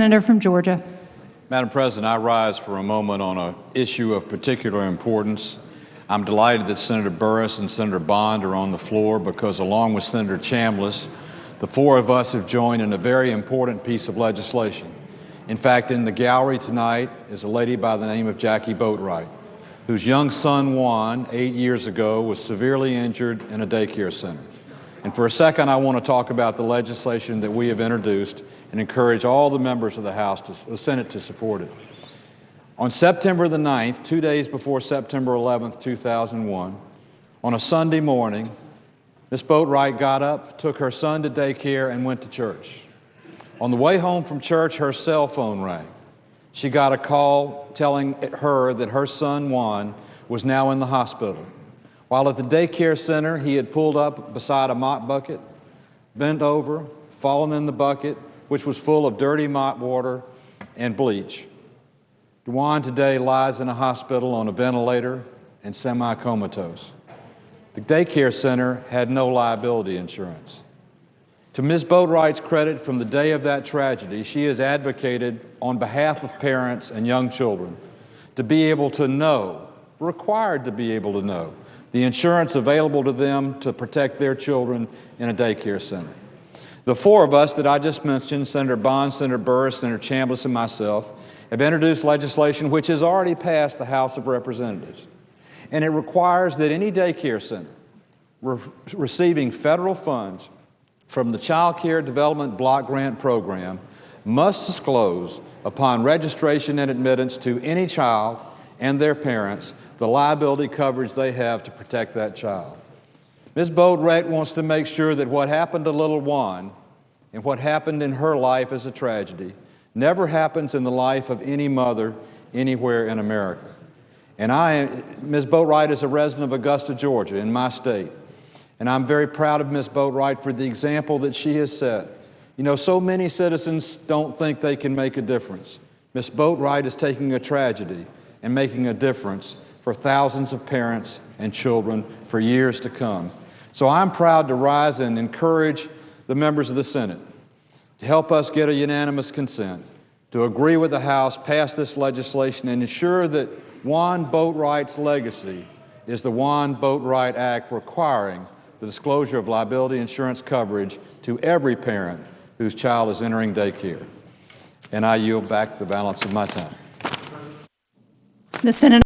Senator from Georgia. Madam President, I rise for a moment on an issue of particular importance. I'm delighted that Senator Burris and Senator Bond are on the floor because, along with Senator Chambliss, the four of us have joined in a very important piece of legislation. In fact, in the gallery tonight is a lady by the name of Jackie Boatwright, whose young son Juan, 8 years ago, was severely injured in a daycare center. And for a second, I want to talk about the legislation that we have introduced and encourage all the members of the Senate to support it. On September the 9th, 2 days before September 11th, 2001, on a Sunday morning, Ms. Boatwright got up, took her son to daycare, and went to church. On the way home from church, her cell phone rang. She got a call telling her that her son, Juan, was now in the hospital. While at the daycare center, he had pulled up beside a mop bucket, bent over, fallen in the bucket, which was full of dirty mop water and bleach. DeJuan today lies in a hospital on a ventilator and semi-comatose. The daycare center had no liability insurance. To Ms. Boatwright's credit, from the day of that tragedy, she has advocated on behalf of parents and young children to be able to know, required to be able to know, the insurance available to them to protect their children in a daycare center. The four of us that I just mentioned, Senator Bond, Senator Burris, Senator Chambliss, and myself, have introduced legislation which has already passed the House of Representatives. And it requires that any daycare center receiving federal funds from the Child Care Development Block Grant Program must disclose upon registration and admittance to any child and their parents the liability coverage they have to protect that child. Ms. Boatwright wants to make sure that what happened to little Juan and what happened in her life as a tragedy never happens in the life of any mother anywhere in America. And Ms. Boatwright is a resident of Augusta, Georgia, in my state. And I'm very proud of Ms. Boatwright for the example that she has set. You know, so many citizens don't think they can make a difference. Ms. Boatwright is taking a tragedy and making a difference for thousands of parents and children for years to come. So I'm proud to rise and encourage the members of the Senate to help us get a unanimous consent, to agree with the House, pass this legislation, and ensure that Juan Boatwright's legacy is the Juan Boatwright Act requiring the disclosure of liability insurance coverage to every parent whose child is entering daycare. And I yield back the balance of my time. The Senate